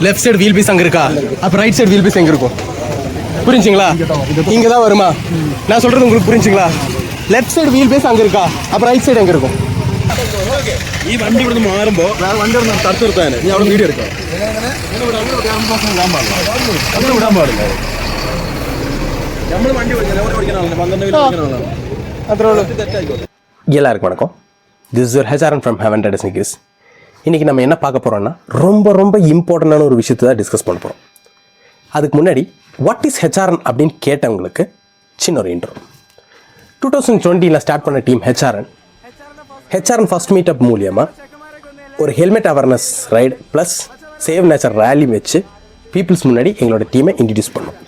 Left side wheel piece அங்கே இருக்கா, அப்போ ரைட் சைடு வீல் பீஸ் எங்கே இருக்கும்? புரிஞ்சுங்களா? இங்கே தான் வருமா? நான் சொல்கிறது உங்களுக்கு புரிஞ்சுங்களா? லெஃப்ட் சைடு வீல் பேஸ் அங்கே இருக்கா, அப்போ ரைட் സൈഡ് എங்கே இருக்கும்? ഈ വണ്ടി ഇവിടുന്ന് മാറുമ്പോൾ വണ്ടി തടുത്ത് നിർത്താൻ നീ അവിടെ വീഡിയോ എടുക്കാം. അങ്ങനെ വിടാൻ പാടില്ല. നമ്മൾ വണ്ടി ഓടിക്കാനാണല്ലോ 12 ഓടിക്കാനാണല്ലോ. അത്രേ ഉള്ളൂ. எல்லாருக்கும் வணக்கம். This is HRN from heaven data snickers. இன்றைக்கி நம்ம என்ன பார்க்க போகிறோம்னா ரொம்ப இம்பார்ட்டண்டான ஒரு விஷயத்தை தான் டிஸ்கஸ் பண்ண போகிறோம். அதுக்கு முன்னாடி வாட் இஸ் ஹெச்ஆர்என் அப்படின்னு கேட்டவங்களுக்கு சின்ன ஒரு இன்ட்ரோ. 2020 ஸ்டார்ட் பண்ண டீம் ஹெச்ஆர்என் ஃபர்ஸ்ட் மீட்டப் மூலியமாக ஒரு helmet awareness ride plus save nature rally வச்சு பீப்புள்ஸ் முன்னாடி எங்களோட டீமை இன்ட்ரடியூஸ் பண்ணோம்.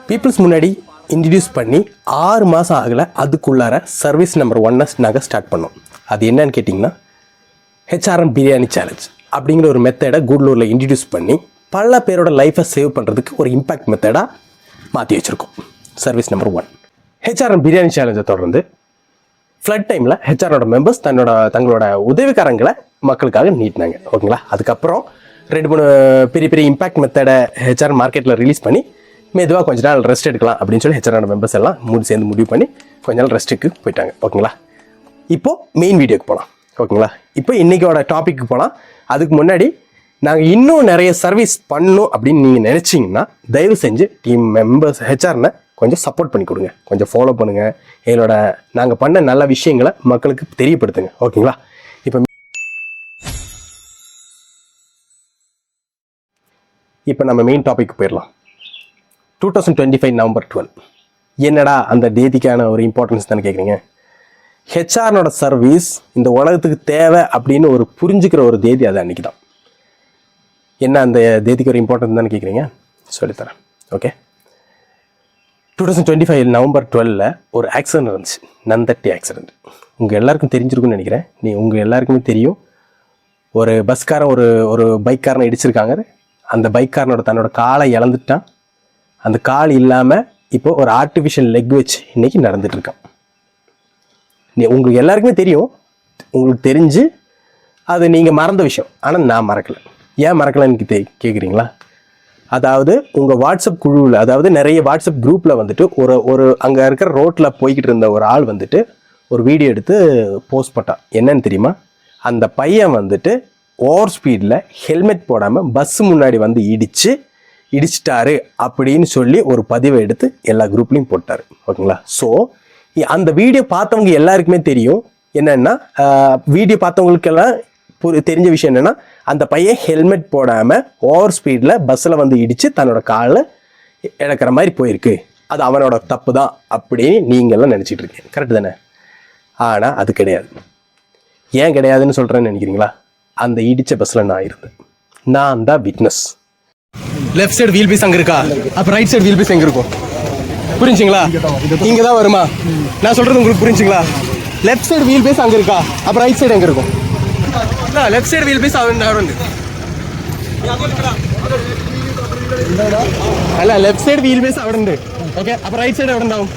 பீப்புள்ஸ் முன்னாடி இன்ட்ரடியூஸ் பண்ணி 6 மாதம் ஆகலை, அதுக்குள்ளார சர்வீஸ் நம்பர் 1 நாங்கள் ஸ்டார்ட் பண்ணோம். அது என்னன்னு கேட்டிங்கன்னா ஹெச்ஆர்என் பிரியாணி சேலஞ்ச் அப்படிங்கிற ஒரு மெத்தடை கூடலூரில் இன்ட்ரடியூஸ் பண்ணி பல பேரோட லைஃப்பை சேவ் பண்ணுறதுக்கு ஒரு இம்பேக்ட் மெத்தடாக மாற்றி வச்சுருக்கோம். சர்வீஸ் நம்பர் 1 ஹெச்ஆர்என் பிரியாணி சேலஞ்சை தொடர்ந்து ஃப்ளட் டைமில் ஹெச்ஆரோட மெம்பர்ஸ் தங்களோட உதவிக்காரங்களை மக்களுக்காக நீட்டினாங்க. ஓகேங்களா? அதுக்கப்புறம் 2-3 பெரிய இம்பேக்ட் மெத்தடை ஹெச்ஆர் மார்க்கெட்டில் ரிலீஸ் பண்ணி மெதுவாக கொஞ்ச நாள் ரெஸ்ட் எடுக்கலாம் அப்படின்னு சொல்லி ஹெச்ஆரோட மெம்பர்ஸ் எல்லாம் சேர்ந்து முடிவு பண்ணி கொஞ்ச நாள் ரெஸ்ட்டுக்கு போயிட்டாங்க. ஓகேங்களா? இப்போது மெயின் வீடியோக்கு போகலாம். ஓகேங்களா? இப்போ இன்றைக்கோட டாபிக்கு போகலாம். அதுக்கு முன்னாடி நாங்கள் இன்னும் நிறைய சர்வீஸ் பண்ணணும் அப்படின்னு நீங்கள் நினச்சிங்கன்னா தயவு செஞ்சு டீம் மெம்பர்ஸ் ஹெச்ஆர்னை கொஞ்சம் சப்போர்ட் பண்ணி கொடுங்க, கொஞ்சம் ஃபாலோ பண்ணுங்கள். எங்களோட நாங்கள் பண்ண நல்ல விஷயங்களை மக்களுக்கு தெரியப்படுத்துங்க. ஓகேங்களா? இப்போ நம்ம மெயின் டாபிக் போயிடலாம். 2025 நவம்பர் 12 என்னடா அந்த தேதிக்கான ஒரு இம்பார்ட்டன்ஸ் தானே கேட்குறீங்க. ஹெச்ஆர்னோட சர்வீஸ் இந்த உலகத்துக்கு தேவை அப்படின்னு ஒரு புரிஞ்சுக்கிற ஒரு தேதி அது அன்றைக்கி தான். என்ன அந்த தேதிக்கு ஒரு இம்பார்ட்டன்ஸ் தானே கேட்குறீங்க, சொல்லித்தரேன். ஓகே, 2025 நவம்பர் 12 ஒரு ஆக்சிடென்ட் இருந்துச்சு, நந்தட்டி ஆக்சிடென்ட். உங்கள் எல்லாருக்கும் தெரிஞ்சிருக்குன்னு நினைக்கிறேன். உங்கள் எல்லாருக்குமே தெரியும். ஒரு பஸ்காரன் ஒரு பைக்காரனை இடிச்சிருக்காங்க. அந்த பைக்காரனோட தன்னோட காலை இழந்துட்டான். அந்த கால் இல்லாமல் இப்போ ஒரு ஆர்டிஃபிஷியல் லெக் வச்சு இன்றைக்கி நடந்துகிட்ருக்கான். உங்களுக்கு எல்லாருக்குமே தெரியும். உங்களுக்கு தெரிஞ்சு அது நீங்கள் மறந்த விஷயம். ஆனால் நான் மறக்கலை. ஏன் மறக்கலைன்னு கேட்குறீங்களா? அதாவது உங்கள் வாட்ஸ்அப் குழுவில், அதாவது நிறைய வாட்ஸ்அப் குரூப்பில் வந்துட்டு ஒரு அங்கே இருக்கிற ரோட்டில் போய்கிட்டு இருந்த ஒரு ஆள் வந்துட்டு ஒரு வீடியோ எடுத்து போஸ்ட் பண்ணான். என்னன்னு தெரியுமா? அந்த பையன் வந்துட்டு ஓவர் ஸ்பீடில் ஹெல்மெட் போடாமல் பஸ் முன்னாடி வந்து இடிச்சிட்டாரு அப்படின்னு சொல்லி ஒரு பதிவை எடுத்து எல்லா குரூப்லேயும் போட்டார். ஓகேங்களா? ஸோ அந்த வீடியோ பார்த்தவங்க எல்லாருக்குமே தெரியும். என்னென்னா வீடியோ பார்த்தவங்களுக்கெல்லாம் தெரிஞ்ச விஷயம் என்னென்னா, அந்த பையன் ஹெல்மெட் போடாமல் ஓவர் ஸ்பீடில் பஸ்ஸில் வந்து இடித்து தன்னோட காலை இழக்கிற மாதிரி போயிருக்கு. அது அவனோட தப்பு தான் அப்படின்னு நீங்கள்லாம் நினச்சிட்டு இருக்கீங்க. கரெக்டு தானே? ஆனால் அது கிடையாது. ஏன் கிடையாதுன்னு சொல்கிறேன்னு நினைக்கிறீங்களா? அந்த இடித்த பஸ்ஸில் நான் இருந்தேன். நான் தான் witness. Left side wheel piece அங்கே இருக்கா, அப்போ ரைட் சைடு வீல் பீஸ் எங்கே இருக்கும்? புரிஞ்சுங்களா? இங்கே தான் வருமா? நான் சொல்கிறது உங்களுக்கு புரிஞ்சுங்களா? லெஃப்ட் சைடு வீல் பீஸ் அங்கே இருக்கா, அப்போ ரைட் சைடு எங்கே இருக்கும்? ലെഫ്റ്റ് സൈഡ് വീൽ ബേസ് അവിടെ ഉണ്ട്. അല്ല, ലെഫ്റ്റ് സൈഡ് വീൽ ബേസ് അവിടെ ഉണ്ട്. ഓക്കെ, അപ്പൊ റൈറ്റ് സൈഡ് എവിടെ ഉണ്ടാവും?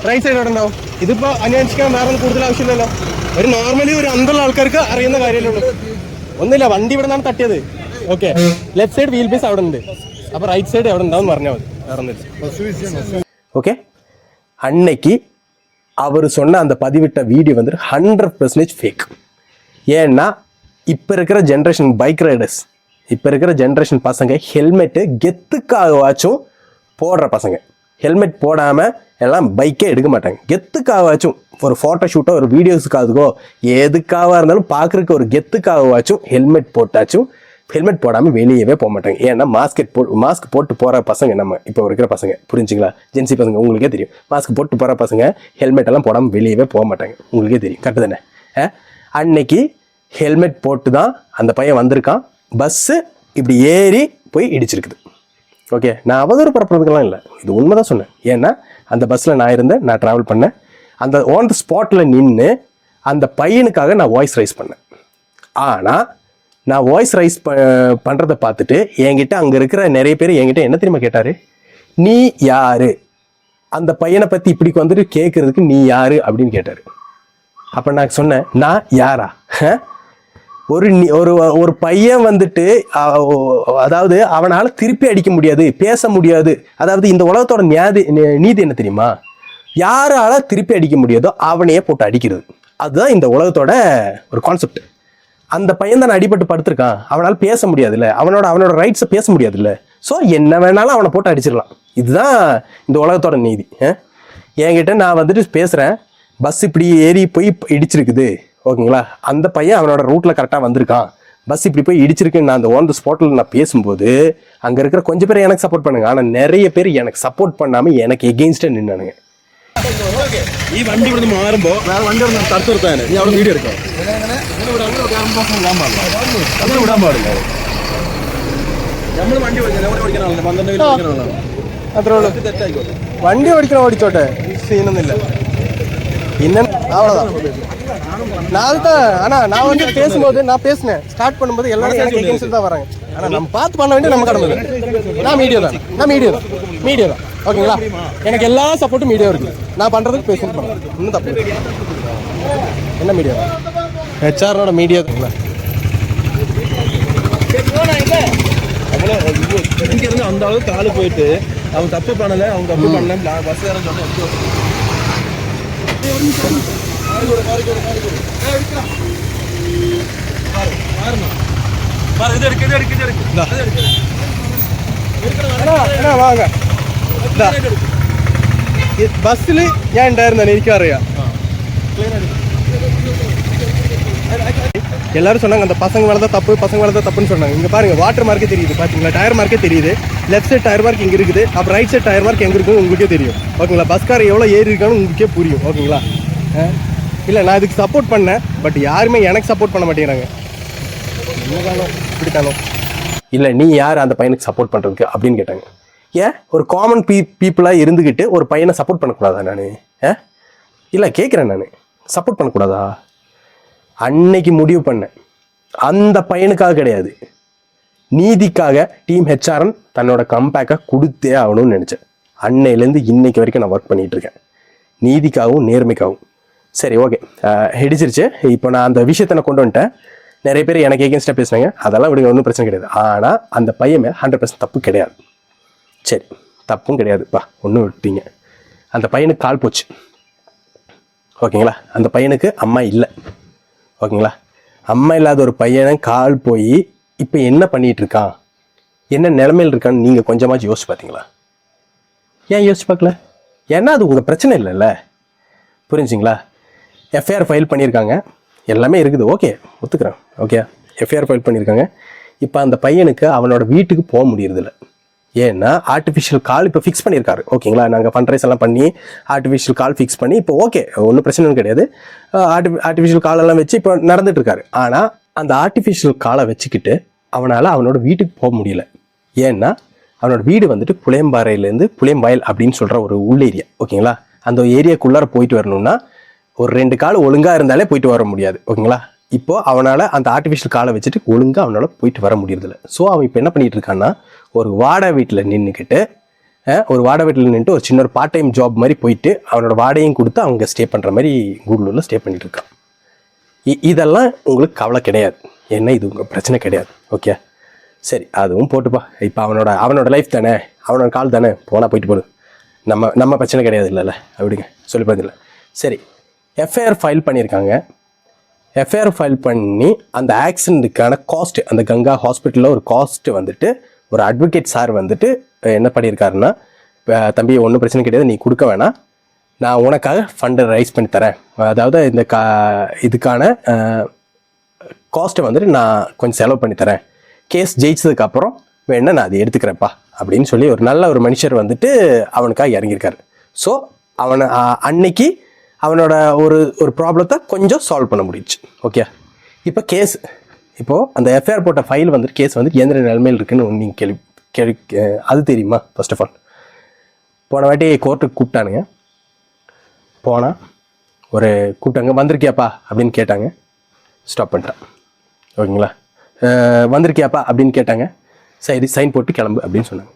റൈറ്റ് സൈഡ് എവിടെ ഉണ്ടാവും? ഇതിപ്പോ അന്വേഷിക്കാൻ വേറെ കൂടുതൽ ആവശ്യമില്ലല്ലോ. ഒരു നോർമലി ഒരു അന്തമുള്ള ആൾക്കാർക്ക് അറിയുന്ന കാര്യമല്ലേ ഉള്ളൂ. ഒന്നുമില്ല, വണ്ടി ഇവിടെ നിന്നാണ് തട്ടിയത്. Okay, left side wheel base അവിടെ ഉണ്ട്. അപ്പൊ റൈറ്റ് സൈഡ് എവിടെ ഉണ്ടാവും പറഞ്ഞാൽ മതി, വേറെ ഒന്നുമില്ല. ஓகே, அன்னைக்கு அவர் சொன்ன அந்த பதிவிட்ட வீடியோ வந்து 100% ஃபேக். ஏன்னா இப்போ இருக்கிற ஜென்ரேஷன் பைக் ரைடர்ஸ், இப்போ இருக்கிற ஜென்ரேஷன் பசங்க ஹெல்மெட்டு கெத்துக்காகவாச்சும் போடுற பசங்க. ஹெல்மெட் போடாமல் எல்லாம் பைக்கே எடுக்க மாட்டாங்க. கெத்துக்காகவாச்சும் ஒரு ஃபோட்டோ ஷூட்டோ ஒரு வீடியோஸுக்காகவோ எதுக்காக இருந்தாலும் பார்க்குறதுக்கு ஒரு கெத்துக்காகவாச்சும் ஹெல்மெட் போட்டாச்சும் ஹெல்மெட் போடாமல் வெளியவே போக மாட்டாங்க. ஏன்னா மாஸ்க் போட்டு போகிற பசங்க நம்ம இப்போ இருக்கிற பசங்க, புரிஞ்சுங்களா? ஜென்சி பசங்க உங்களுக்கே தெரியும். மாஸ்க் போட்டு போகிற பசங்க ஹெல்மெட் எல்லாம் போடாமல் வெளியவே போக மாட்டாங்க. உங்களுக்கே தெரியும். கரெக்டு தானே? அன்னைக்கு ஹெல்மெட் போட்டு தான் அந்த பையன் வந்திருக்கான். பஸ்ஸு இப்படி ஏறி போய் இடிச்சிருக்குது. ஓகே, நான் அவதூறு பரப்புறதுக்கெல்லாம் இல்லை, இது உண்மை தான் சொன்னேன். ஏன்னா அந்த பஸ்ஸில் நான் இருந்தேன், நான் ட்ராவல் பண்ணேன். அந்த ஆன் த ஸ்பாட்டில் நின்று அந்த பையனுக்காக நான் வாய்ஸ் ரைஸ் பண்ணேன். ஆனால் நான் வாய்ஸ் ரைஸ் பண்ணுறதை பார்த்துட்டு என்கிட்ட அங்கே இருக்கிற நிறைய பேர் என்கிட்ட என்ன தெரியுமா கேட்டார்? நீ யார்? அந்த பையனை பற்றி இப்படி வந்துட்டு கேட்குறதுக்கு நீ யார் அப்படின்னு கேட்டார். அப்போ நான் சொன்னேன், நான் யாரா? ஒரு பையன் வந்துட்டு அதாவது அவனால் திருப்பி அடிக்க முடியாது, பேச முடியாது. அதாவது இந்த உலகத்தோட நீதி என்ன தெரியுமா? யாரால திருப்பி அடிக்க முடியாதோ அவனையே போட்டு அடிக்கிறது. அதுதான் இந்த உலகத்தோட ஒரு கான்செப்ட். அந்த பையன் தான் அடிபட்டு படுத்திருக்கான், அவனால் பேச முடியாதுல்ல, அவனோட ரைட்ஸை பேச முடியாதுல்ல. ஸோ என்ன வேணாலும் அவனை போட்டு அடிச்சிடலாம். இதுதான் இந்த உலகத்தோட நீதி. என்கிட்ட நான் வந்துட்டு பேசுகிறேன், பஸ் இப்படி ஏறி போய் இடிச்சிருக்குது, ஓகேங்களா? அந்த பையன் அவனோட ரூட்டில் கரெக்டாக வந்திருக்கான், பஸ் இப்படி போய் இடிச்சிருக்குன்னு நான் அந்த ஆன் த ஸ்பாட்டில் நான் பேசும்போது அங்கே இருக்கிற கொஞ்சம் பேர் எனக்கு சப்போர்ட் பண்ணுங்க. ஆனால் நிறைய பேர் எனக்கு சப்போர்ட் பண்ணாமல் எனக்கு எகெயின்ஸ்டாக நின்னானுங்க. ഈ വണ്ടി ഇവിടുന്ന് മാറുമ്പോ വേറെ വണ്ടി ഒന്ന് തടുത്തു നിർത്താൻ നീ അവിടെ വീഡിയോ എടുക്കാം. വിടാൻ പാടില്ല. നമ്മൾ വണ്ടി ഓടിക്കാൻ ആളല്ലേ, 12 ആളാണ്. അത്രേ ഉള്ളൂ. തെറ്റായിക്കോട്ടെ, വണ്ടി ഓടിച്ചോട്ടെ, സീനൊന്നുമില്ല. പിന്നെ நான் வந்து பேசும்போது நான் பேசினேன், ஸ்டார்ட் பண்ணும்போது எல்லாரும் எனக்கு எகெயின்ஸ்ட் தான் வராங்க. ஆனால் நம்ம பார்த்து பண்ண வேண்டிய நம்ம கடமை. நான் மீடியா தான் ஓகேங்களா? எனக்கு எல்லா சப்போர்ட்டும் மீடியா இருக்குது. நான் பண்ணுறதுக்கு பேசிட்டு பண்ணுறேன், இன்னும் தப்பு இல்லை. என்ன மீடியா தான்? ஹெச்ஆரோட மீடியா தாங்களா? இங்க இருந்து அந்த அளவுக்கு ஆளு போயிட்டு அவன் தப்பு பண்ணல பஸ் ஏற വാങ്ങ ബസ്സിൽ ഞാൻ ഉണ്ടായിരുന്നേ, എനിക്കറിയാം. எல்லாரும் சொன்னாங்க அந்த பசங்க மேலே தான் தப்புன்னு சொன்னாங்க. இங்கே பாருங்க, வாட்டர் மார்க்கே தெரியுது, பார்த்தீங்களா? டயர் மார்க்கே தெரியுது. லெஃப்ட் சைட் டயர் மார்க் இங்கே இருக்குது, அப்புறம் ரைட் சைட் டயர் மார்க் எங்கே இருக்குன்னு உங்களுக்கே தெரியும், ஓகேங்களா? பஸ்கார எவ்வளோ ஏறி இருக்கான்னு உங்களுக்கே புரியும், ஓகேங்களா? இல்லை, நான் இதுக்கு சப்போர்ட் பண்ணேன், பட் யாருமே எனக்கு சப்போர்ட் பண்ண மாட்டேங்கிறாங்க. இப்படித்தானோ இல்லை, நீ யார் அந்த பையனுக்கு சப்போர்ட் பண்ணுறதுக்கு அப்படின்னு கேட்டாங்க. ஏன் ஒரு காமன் பீப்புளாக இருந்துக்கிட்டு ஒரு பையனை சப்போர்ட் பண்ணக்கூடாதா நான்? இல்லை கேட்குறேன், நான் சப்போர்ட் பண்ணக்கூடாதா? அன்னைக்கு முடிவு பண்ணேன், அந்த பையனுக்காக கிடையாது, நீதிக்காக டீம் ஹெச்ஆர்என் தன்னோட கம்பேக்கை கொடுத்தே ஆகணும்னு நினச்சேன். அன்னையிலேருந்து இன்னைக்கு வரைக்கும் நான் ஒர்க் பண்ணிகிட்டு இருக்கேன், நீதிக்காகவும் நேர்மைக்காகவும். சரி, ஓகே, இடிச்சிருச்சு. இப்போ நான் அந்த விஷயத்தை நான் கொண்டு வந்துட்டேன். நிறைய பேர் எனக்கு எகென்ஸ்டாக பேசுனாங்க, அதெல்லாம் விடுங்க, ஒன்றும் பிரச்சனை கிடையாது. ஆனால் அந்த பையன் 100% தப்பு கிடையாது. சரி, தப்பும் கிடையாதுப்பா, ஒன்றும் விட்டீங்க. அந்த பையனுக்கு கால் போச்சு, ஓகேங்களா? அந்த பையனுக்கு அம்மா இல்லை, ஓகேங்களா? அம்மா இல்லாத ஒரு பையனை கால் போய் இப்போ என்ன பண்ணிகிட்டு இருக்கான், என்ன நிலைமையில் இருக்கான்னு நீங்கள் கொஞ்சமாச்சும் யோசிச்சு பார்த்தீங்களா? ஏன் யோசிச்சு பார்க்கல? ஏன்னா அது உங்கள் பிரச்சனை இல்லைல்ல, புரிஞ்சுங்களா? எஃப்ஐஆர் ஃபைல் பண்ணியிருக்காங்க, எல்லாமே இருக்குது, ஓகே, ஒத்துக்கிறேன், ஓகே, எஃப்ஐஆர் ஃபைல் பண்ணியிருக்காங்க. இப்போ அந்த பையனுக்கு அவனோட வீட்டுக்கு போக முடியறதில்ல. ஏன்னா ஆர்டிஃபிஷியல் கால் இப்போ ஃபிக்ஸ் பண்ணியிருக்காரு, ஓகேங்களா? நாங்கள் ஃபண்ட்ரைஸ் எல்லாம் பண்ணி ஆர்டிஃபிஷியல் கால் ஃபிக்ஸ் பண்ணி இப்போ ஓகே, ஒன்றும் பிரச்சனை கிடையாது. ஆர்டிஃபிஷியல் காலெல்லாம் வச்சு இப்போ நடந்துட்டு இருக்காரு. ஆனால் அந்த ஆர்டிஃபிஷியல் காலை வச்சுக்கிட்டு அவனால் அவனோட வீட்டுக்கு போக முடியல. ஏன்னா அவனோட வீடு வந்துட்டு புளியம்பாறையிலேருந்து புளியம்பாயல் அப்படின்னு சொல்கிற ஒரு உள் ஏரியா, ஓகேங்களா? அந்த ஏரியாக்குள்ளார போயிட்டு வரணும்னா ஒரு 2 கால் ஒழுங்காக இருந்தாலே போயிட்டு வர முடியாது, ஓகேங்களா? இப்போது அவனால் அந்த ஆர்டிஃபிஷியல் காலை வச்சுட்டு ஒழுங்காக அவனால் போயிட்டு வர முடியறதில்ல. ஸோ அவன் இப்போ என்ன பண்ணிகிட்டு இருக்கான்னா, ஒரு வாடகை வீட்டில் நின்றுக்கிட்டு ஒரு சின்ன ஒரு பார்ட் டைம் ஜாப் மாதிரி போயிட்டு அவனோட வாடகையும் கொடுத்து அவங்க ஸ்டே பண்ணுற மாதிரி கூடலூரில் ஸ்டே பண்ணிட்டு இருக்கான். இதெல்லாம் உங்களுக்கு கவலை கிடையாது, ஏன்னா இது உங்கள் பிரச்சனை கிடையாது, ஓகே? சரி, அதுவும் போட்டுப்பா. இப்போ அவனோட லைஃப் தானே, அவனோட கால் தானே, போனால் போயிட்டு போடு, நம்ம பிரச்சனை கிடையாது, இல்லைல்ல? அப்படிங்க சொல்லி பார்த்ததில்ல. சரி, எஃப்ஐஆர் ஃபைல் பண்ணியிருக்காங்க. எஃப்ஐஆர் ஃபைல் பண்ணி அந்த ஆக்சிடெண்ட்டுக்கான காஸ்ட்டு, அந்த கங்கா ஹாஸ்பிட்டலில் ஒரு காஸ்ட்டு வந்துட்டு ஒரு அட்வொகேட் சார் வந்துட்டு என்ன பண்ணியிருக்காருன்னா, தம்பி ஒன்றும் பிரச்சனை கிடையாது, நீ கொடுக்க வேணாம், நான் உனக்காக ஃபண்டை ரைஸ் பண்ணி தரேன், அதாவது இந்த இதுக்கான காஸ்ட்டை வந்துட்டு நான் கொஞ்சம் செலவு பண்ணி தரேன், கேஸ் ஜெயிச்சதுக்கப்புறம் வேணா நான் அதை எடுத்துக்கிறேன்ப்பா அப்படின்னு சொல்லி ஒரு நல்ல ஒரு மனுஷர் வந்துட்டு அவனுக்காக இறங்கியிருக்காரு. ஸோ அவனை அன்னைக்கு அவனோட ஒரு ப்ராப்ளத்தை கொஞ்சம் சால்வ் பண்ண முடிஞ்சிச்சு, ஓகே? இப்போ கேஸ், இப்போது அந்த எஃப்ஐஆர் போட்ட ஃபைல் வந்துட்டு கேஸ் வந்துட்டு எந்த நிலைமையில் இருக்குன்னு நீங்கள் கேள்வி அது தெரியுமா? ஃபர்ஸ்ட் ஆஃப் ஆல் போன வாட்டி கோர்ட்டுக்கு கூப்பிட்டானுங்க, போனால் கூப்பிட்டாங்க, வந்திருக்கியாப்பா அப்படின்னு கேட்டாங்க, ஸ்டாப் பண்ணிட்டேன், ஓகேங்களா? வந்திருக்கியாப்பா அப்படின்னு கேட்டாங்க, சரி சைன் போட்டு கிளம்பு அப்படின்னு சொன்னாங்க.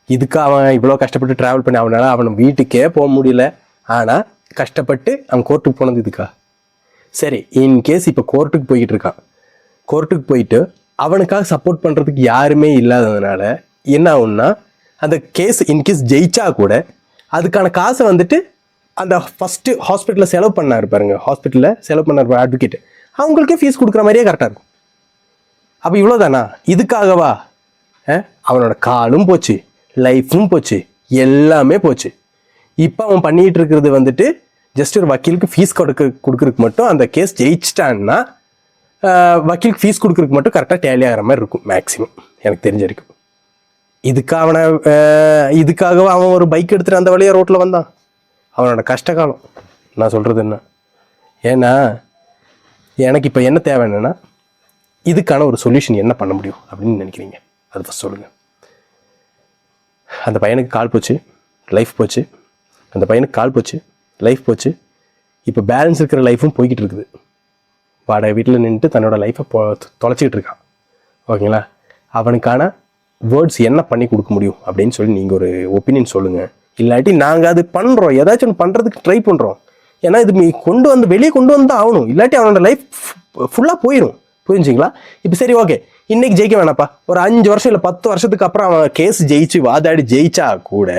இதுக்கு அவன் இவ்வளோ கஷ்டப்பட்டு ட்ராவல் பண்ணி அவன் வீட்டுக்கே போக முடியல, ஆனால் கஷ்டப்பட்டு அவன் கோர்ட்டுக்கு போனது இதுக்கா? சரி, இன்கேஸ் இப்போ கோர்ட்டுக்கு போய்கிட்டு இருக்கான், கோர்ட்டுக்கு போயிட்டு அவனுக்காக சப்போர்ட் பண்ணுறதுக்கு யாருமே இல்லாததுனால என்ன ஆகும்னா அந்த கேஸ் இன்கேஸ் ஜெயிச்சா கூட அதுக்கான காசை வந்துட்டு அந்த ஃபஸ்ட்டு ஹாஸ்பிட்டலில் செலவு பண்ணார் பாருங்க, ஹாஸ்பிட்டலில் செலவு பண்ணார் அட்வொகேட், அவங்களுக்கே ஃபீஸ் கொடுக்குற மாதிரியே கரெக்டாக இருக்கும். அப்போ இவ்வளோதானா? இதுக்காகவா? அவனோட காலும் போச்சு, லைஃப்பும் போச்சு, எல்லாமே போச்சு. இப்போ அவன் பண்ணிகிட்டு இருக்கிறது வந்துட்டு ஜஸ்ட் ஒரு வக்கீலுக்கு ஃபீஸ் கொடுக்குறதுக்கு மட்டும், அந்த கேஸ் ஜெயிச்சிட்டான்னா வக்கீலுக்கு ஃபீஸ் கொடுக்குறதுக்கு மட்டும் கரெக்டாக டேலி ஆகிற மாதிரி இருக்கும் மேக்ஸிமம், எனக்கு தெரிஞ்ச வரைக்கும். இதுக்காக அவன் ஒரு பைக் எடுத்துகிட்டு அந்த வழியாக ரோட்டில் வந்தான். அவனோட கஷ்டகாலம் நான் சொல்கிறது என்ன, ஏன்னா எனக்கு இப்போ என்ன தேவை என்னென்னா இதுக்கான ஒரு சொல்யூஷன் என்ன பண்ண முடியும் அப்படின்னு நினைக்கிறீங்க, அது ஃபஸ்ட் சொல்லுங்கள். அந்த பையனுக்கு கால் போச்சு, லைஃப் போச்சு. அந்த பையனுக்கு கால் போச்சு, லைஃப் போச்சு. இப்போ பேலன்ஸ் இருக்கிற லைஃப்பும் போய்கிட்டு இருக்குது. வாடகை வீட்டில் நின்றுட்டு தன்னோட லைஃப்பை தொலைச்சிக்கிட்டு இருக்கான். ஓகேங்களா? அவனுக்கான வேர்ட்ஸ் என்ன பண்ணி கொடுக்க முடியும் அப்படின்னு சொல்லி நீங்கள் ஒரு ஒப்பீனியன் சொல்லுங்கள். இல்லாட்டி நாங்கள் அது பண்ணுறோம், ஏதாச்சும் ஒன்று பண்ணுறதுக்கு ட்ரை பண்ணுறோம். ஏன்னா இது வெளியே கொண்டு வந்து தான் ஆகணும், இல்லாட்டி அவனோட லைஃப் ஃபுல்லாக போயிடும். புரிஞ்சுங்களா? இப்போ சரி, ஓகே, இன்னைக்கு ஜெயிக்க வேணாப்பா, ஒரு 5 வருஷம் இல்லை 10 வருஷத்துக்கு அப்புறம் அவன் கேஸ் ஜெயிச்சு வாதாடி ஜெயிச்சா கூட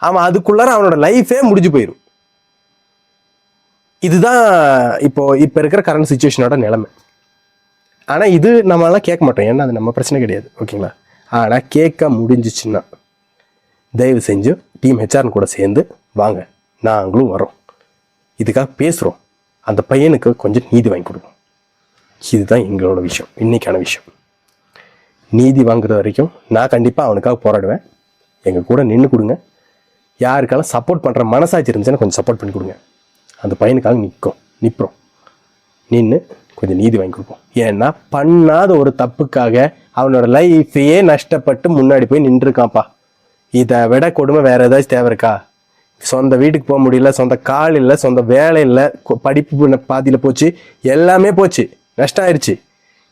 அவன் அதுக்குள்ளார அவனோட லைஃபே முடிஞ்சு போயிடும். இதுதான் இப்போ இருக்கிற கரண்ட் சுச்சுவேஷனோட நிலைமை. ஆனால் இது நம்மளாம் கேட்க மாட்டோம், ஏன்னா அது நம்ம பிரச்சனை கிடையாது. ஓகேங்களா? ஆனால் கேட்க முடிஞ்சிச்சுன்னா தயவு செஞ்சு டீம் ஹெச்ஆர்னு கூட சேர்ந்து வாங்க, நாங்களும் வரோம், இதுக்காக பேசுகிறோம், அந்த பையனுக்கு கொஞ்சம் நீதி வாங்கி கொடுப்போம். இதுதான் எங்களோட விஷயம், இன்றைக்கான விஷயம். நீதி வாங்குற வரைக்கும் நான் கண்டிப்பாக அவனுக்காக போராடுவேன். எங்கள் கூட நின்று கொடுங்க. யாருக்காலும் சப்போர்ட் பண்ணுற மனசாட்சி இருந்துச்சுன்னா கொஞ்சம் சப்போர்ட் பண்ணி கொடுங்க. அந்த பையனுக்காக நிற்போம், நின்று கொஞ்சம் நீதி வாங்கி கொடுப்போம். ஏன்னா பண்ணாத ஒரு தப்புக்காக அவனோட லைஃபையே நஷ்டப்பட்டு முன்னாடி போய் நின்றுருக்கான்ப்பா. இதை விட கொடுமை வேறு ஏதாச்சும் தேவை இருக்கா? சொந்த வீட்டுக்கு போக முடியல, சொந்த கால் இல்லை, சொந்த வேலை இல்லை, படிப்பு பாதியில் போச்சு, எல்லாமே போச்சு, நஷ்டம் ஆயிடுச்சு.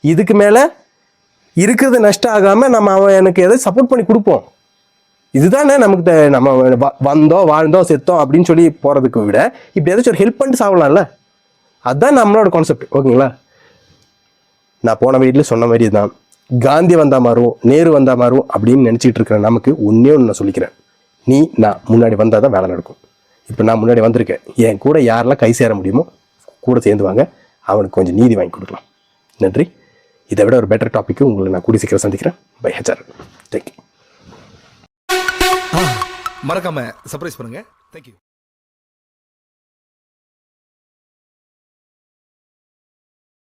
இதுக்கு மேலே இருக்கிறது நஷ்டம் ஆகாமல் நம்ம எனக்கு எதாவது சப்போர்ட் பண்ணி கொடுப்போம். இதுதானே நமக்கு நம்ம வந்தோம் வாழ்ந்தோம் செத்தோம் அப்படின்னு சொல்லி போகிறதுக்கு விட இப்படி ஏதாச்சும் ஒரு ஹெல்ப் பண்ணிட்டு சாப்பிடலாம்ல. அதுதான் நம்மளோட கான்செப்ட். ஓகேங்களா? நான் போன வீட்டில் சொன்ன மாதிரி தான், காந்தி வந்தா மாறும், நேரு வந்தா மாறும் அப்படின்னு நினச்சிட்டு இருக்கிறேன். நமக்கு ஒன்றே ஒன்று நான் சொல்லிக்கிறேன், நான் முன்னாடி வந்தால் தான் வேலை நடக்கும். இப்போ நான் முன்னாடி வந்திருக்கேன், என் கூட யாரெல்லாம் கை சேர முடியுமோ கூட சேர்ந்து வாங்க, அவனுக்கு கொஞ்சம் நீதி வாங்கி கொடுக்கலாம். நன்றி. இதை விட ஒரு பெட்டர் டாப்பிக்கு உங்களை நான் கூடி சீக்கிரம் சந்திக்கிறேன். Bye HR. தேங்க்யூ. மறக்காம சர்ப்ரைஸ் பண்ணுங்க. தேங்க்யூ.